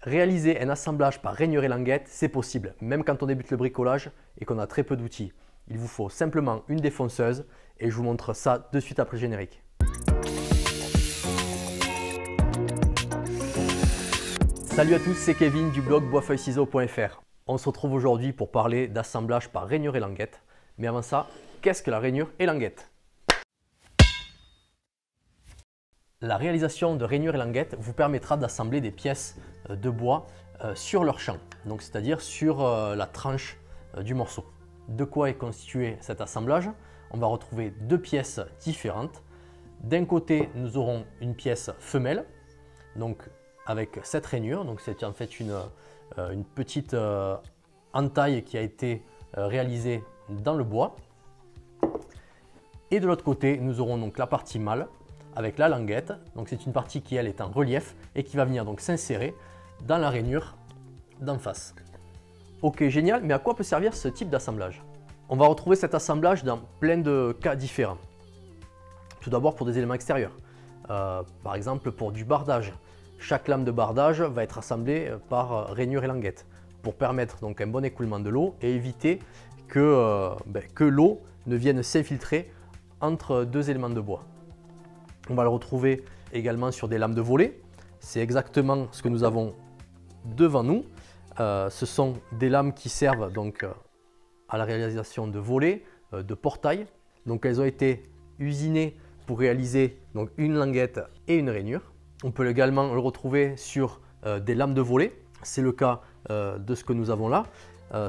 Réaliser un assemblage par rainure et languette, c'est possible, même quand on débute le bricolage et qu'on a très peu d'outils. Il vous faut simplement une défonceuse et je vous montre ça de suite après le générique. Salut à tous, c'est Kevin du blog boisfeuilleciseaux.fr. On se retrouve aujourd'hui pour parler d'assemblage par rainure et languette. Mais avant ça, qu'est-ce que la rainure et languette? La réalisation de rainure et languette vous permettra d'assembler des pièces de bois sur leur champ, donc c'est-à-dire sur la tranche du morceau. De quoi est constitué cet assemblage? On va retrouver deux pièces différentes. D'un côté, nous aurons une pièce femelle, donc avec cette rainure, donc c'est en fait une petite entaille qui a été réalisée dans le bois. Et de l'autre côté, nous aurons donc la partie mâle avec la languette, donc c'est une partie qui elle est en relief et qui va venir donc s'insérer dans la rainure d'en face. Ok, génial, mais à quoi peut servir ce type d'assemblage? On va retrouver cet assemblage dans plein de cas différents. Tout d'abord pour des éléments extérieurs, par exemple pour du bardage. Chaque lame de bardage va être assemblée par rainure et languette pour permettre donc un bon écoulement de l'eau et éviter que l'eau ne vienne s'infiltrer entre deux éléments de bois. On va le retrouver également sur des lames de volet. C'est exactement ce que nous avons devant nous. Ce sont des lames qui servent donc à la réalisation de volets, de portails. Donc elles ont été usinées pour réaliser donc une languette et une rainure. On peut également le retrouver sur des lames de volet. C'est le cas de ce que nous avons là.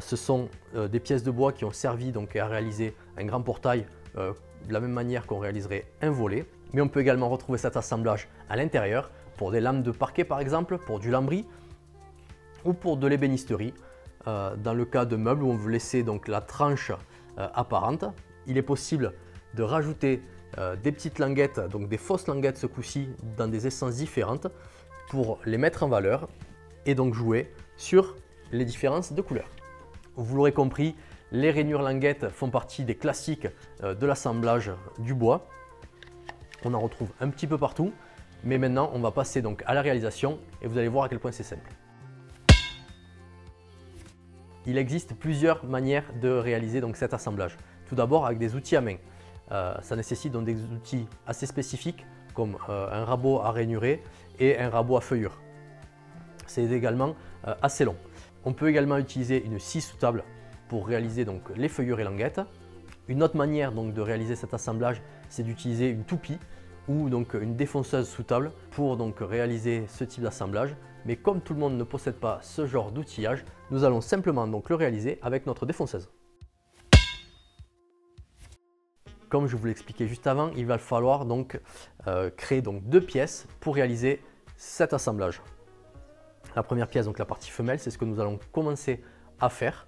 Ce sont des pièces de bois qui ont servi donc à réaliser un grand portail de la même manière qu'on réaliserait un volet. Mais on peut également retrouver cet assemblage à l'intérieur pour des lames de parquet par exemple, pour du lambris ou pour de l'ébénisterie. Dans le cas de meubles où on veut laisser donc la tranche apparente, il est possible de rajouter des petites languettes, donc des fausses languettes ce coup-ci, dans des essences différentes pour les mettre en valeur et donc jouer sur les différences de couleurs. Vous l'aurez compris, les rainures languettes font partie des classiques de l'assemblage du bois. On en retrouve un petit peu partout, mais maintenant on va passer donc à la réalisation et vous allez voir à quel point c'est simple. Il existe plusieurs manières de réaliser donc cet assemblage. Tout d'abord avec des outils à main. Ça nécessite donc des outils assez spécifiques comme un rabot à rainurer et un rabot à feuillure. C'est également assez long. On peut également utiliser une scie sous table pour réaliser donc les feuillures et languettes. Une autre manière donc de réaliser cet assemblage, c'est d'utiliser une toupie ou donc une défonceuse sous table pour donc réaliser ce type d'assemblage. Mais comme tout le monde ne possède pas ce genre d'outillage, nous allons simplement donc le réaliser avec notre défonceuse. Comme je vous l'expliquais juste avant, il va falloir donc créer donc deux pièces pour réaliser cet assemblage. La première pièce, donc la partie femelle, c'est ce que nous allons commencer à faire.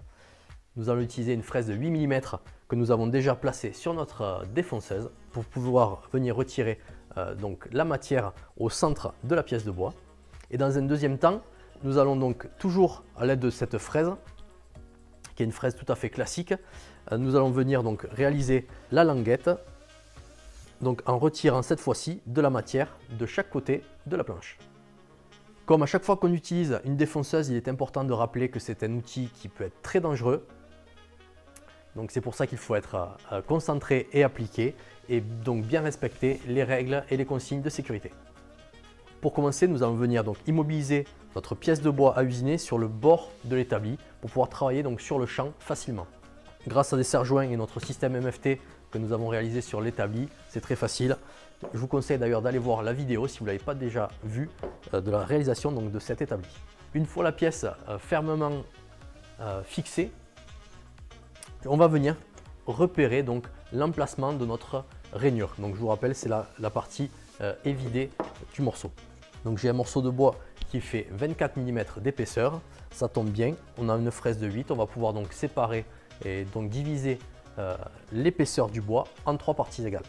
Nous allons utiliser une fraise de 8 mm que nous avons déjà placée sur notre défonceuse pour pouvoir venir retirer donc la matière au centre de la pièce de bois. Et dans un deuxième temps, nous allons donc toujours à l'aide de cette fraise, qui est une fraise tout à fait classique, nous allons venir donc réaliser la languette, donc en retirant cette fois-ci de la matière de chaque côté de la planche. Comme à chaque fois qu'on utilise une défonceuse, il est important de rappeler que c'est un outil qui peut être très dangereux. Donc c'est pour ça qu'il faut être concentré et appliqué et donc bien respecter les règles et les consignes de sécurité. Pour commencer, nous allons venir donc immobiliser notre pièce de bois à usiner sur le bord de l'établi pour pouvoir travailler donc sur le champ facilement. Grâce à des serre-joints et notre système MFT que nous avons réalisé sur l'établi, c'est très facile. Je vous conseille d'ailleurs d'aller voir la vidéo si vous ne l'avez pas déjà vue de la réalisation donc, de cet établi. Une fois la pièce fermement fixée, on va venir repérer donc l'emplacement de notre rainure. Donc je vous rappelle, c'est la partie évidée du morceau. Donc j'ai un morceau de bois qui fait 24 mm d'épaisseur, ça tombe bien, on a une fraise de 8, on va pouvoir donc séparer et donc diviser l'épaisseur du bois en 3 parties égales.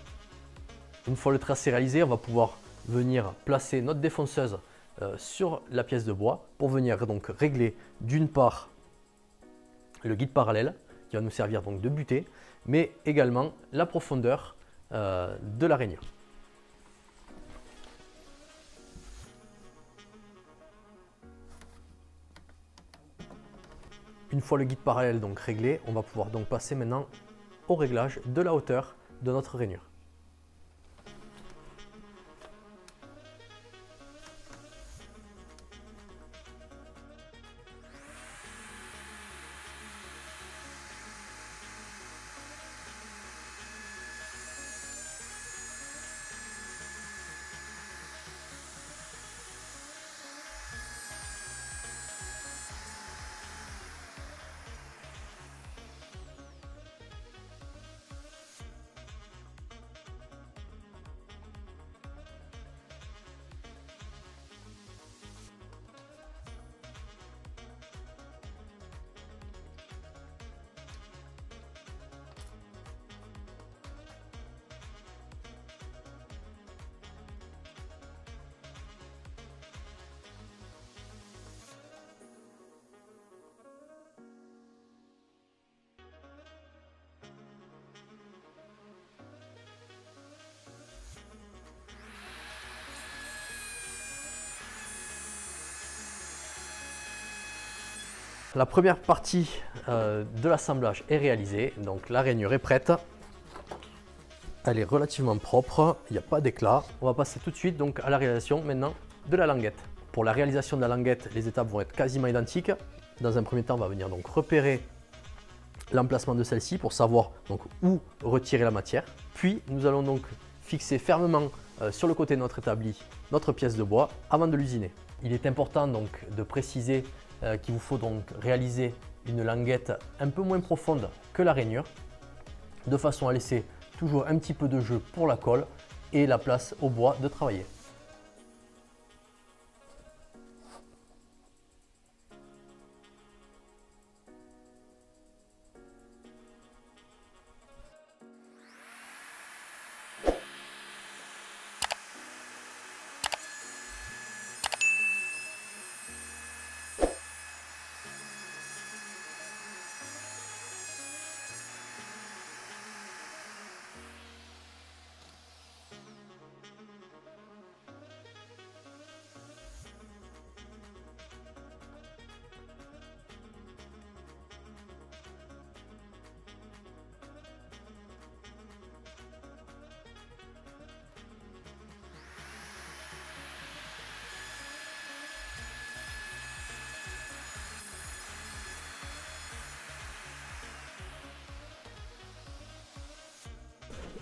Une fois le tracé réalisé, on va pouvoir venir placer notre défonceuse sur la pièce de bois pour venir donc régler d'une part le guide parallèle qui va nous servir donc de butée, mais également la profondeur de la rainure. Une fois le guide parallèle donc réglé, on va pouvoir donc passer maintenant au réglage de la hauteur de notre rainure. La première partie de l'assemblage est réalisée, donc la rainure est prête. Elle est relativement propre, il n'y a pas d'éclat. On va passer tout de suite donc à la réalisation maintenant de la languette. Pour la réalisation de la languette, les étapes vont être quasiment identiques. Dans un premier temps, on va venir donc repérer l'emplacement de celle-ci pour savoir donc où retirer la matière. Puis nous allons donc fixer fermement sur le côté de notre établi notre pièce de bois avant de l'usiner. Il est important donc de préciser qu'il vous faut donc réaliser une languette un peu moins profonde que la rainure, de façon à laisser toujours un petit peu de jeu pour la colle et la place au bois de travailler.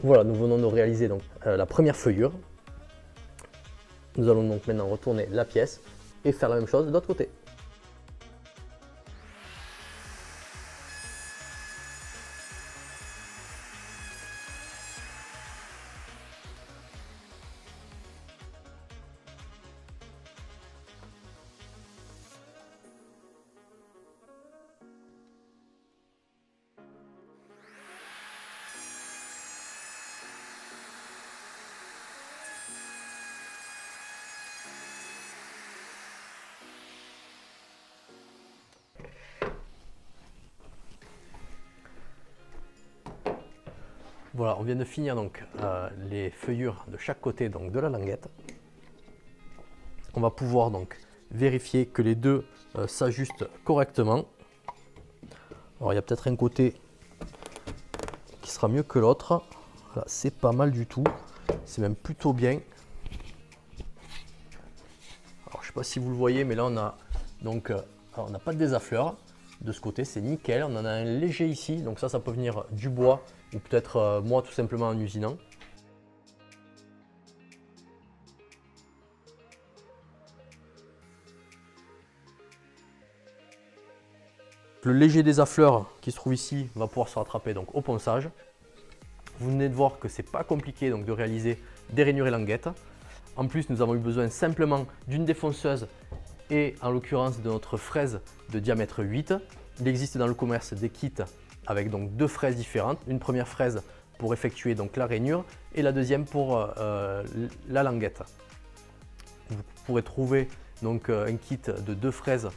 Voilà, nous venons de réaliser donc, la première feuillure. Nous allons donc maintenant retourner la pièce et faire la même chose de l'autre côté. Voilà, on vient de finir donc les feuillures de chaque côté donc, de la languette. On va pouvoir donc vérifier que les deux s'ajustent correctement. Alors il y a peut-être un côté qui sera mieux que l'autre. Voilà, c'est pas mal du tout, c'est même plutôt bien. Alors je sais pas si vous le voyez, mais là on a donc on n'a pas de désaffleur. De ce côté c'est nickel, on en a un léger ici, donc ça peut venir du bois ou peut-être moi tout simplement en usinant. Le léger désaffleur qui se trouve ici va pouvoir se rattraper donc au ponçage. Vous venez de voir que c'est pas compliqué donc de réaliser des rainures et languettes. En plus nous avons eu besoin simplement d'une défonceuse et en l'occurrence de notre fraise de diamètre 8. Il existe dans le commerce des kits avec donc deux fraises différentes, une première fraise pour effectuer donc la rainure et la deuxième pour la languette. Vous pourrez trouver donc un kit de deux fraises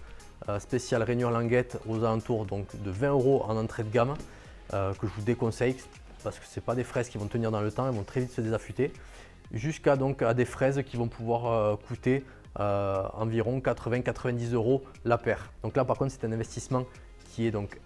spécial rainure languette aux alentours donc de 20 € en entrée de gamme que je vous déconseille parce que ce n'est pas des fraises qui vont tenir dans le temps, elles vont très vite se désaffûter, jusqu'à donc à des fraises qui vont pouvoir coûter environ 80-90 € la paire. Donc là par contre c'est un investissement qui est donc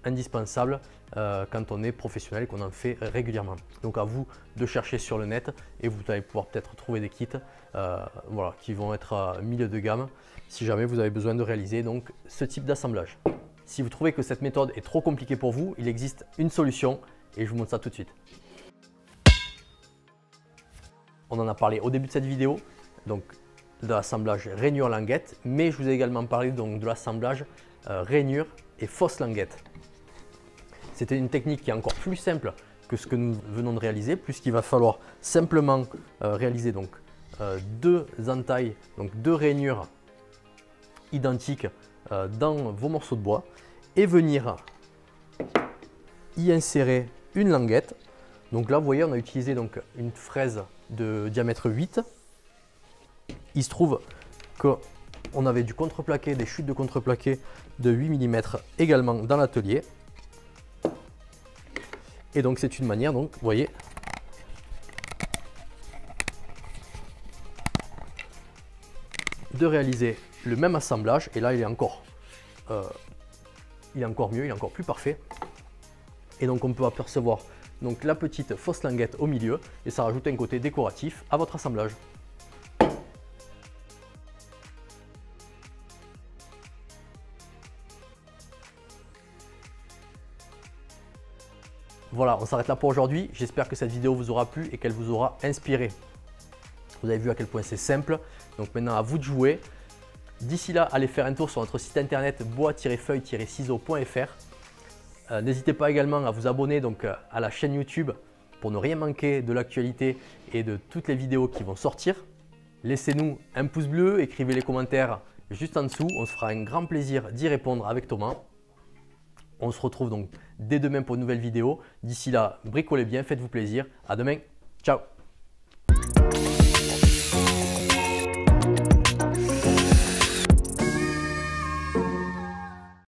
indispensable quand on est professionnel et qu'on en fait régulièrement. Donc à vous de chercher sur le net et vous allez pouvoir peut-être trouver des kits voilà, qui vont être milieu de gamme si jamais vous avez besoin de réaliser donc ce type d'assemblage. Si vous trouvez que cette méthode est trop compliquée pour vous, il existe une solution et je vous montre ça tout de suite. On en a parlé au début de cette vidéo, donc de l'assemblage rainure languette, mais je vous ai également parlé donc de l'assemblage rainure et fausse languette. C'était une technique qui est encore plus simple que ce que nous venons de réaliser, puisqu'il va falloir simplement réaliser donc deux entailles, donc deux rainures identiques dans vos morceaux de bois et venir y insérer une languette. Donc là, vous voyez, on a utilisé donc une fraise de diamètre 8. Il se trouve qu'on avait du contreplaqué, des chutes de contreplaqué de 8 mm également dans l'atelier. Et donc c'est une manière, donc, vous voyez, de réaliser le même assemblage. Et là, il est encore mieux, il est encore plus parfait. Et donc on peut apercevoir donc la petite fausse languette au milieu et ça rajoute un côté décoratif à votre assemblage. Voilà, on s'arrête là pour aujourd'hui. J'espère que cette vidéo vous aura plu et qu'elle vous aura inspiré. Vous avez vu à quel point c'est simple. Donc maintenant à vous de jouer. D'ici là, allez faire un tour sur notre site internet bois-feuille-ciseaux.fr. N'hésitez pas également à vous abonner donc à la chaîne YouTube pour ne rien manquer de l'actualité et de toutes les vidéos qui vont sortir. Laissez-nous un pouce bleu, écrivez les commentaires juste en dessous. On se fera un grand plaisir d'y répondre avec Thomas. On se retrouve donc dès demain pour une nouvelle vidéo. D'ici là, bricolez bien, faites-vous plaisir. À demain, ciao!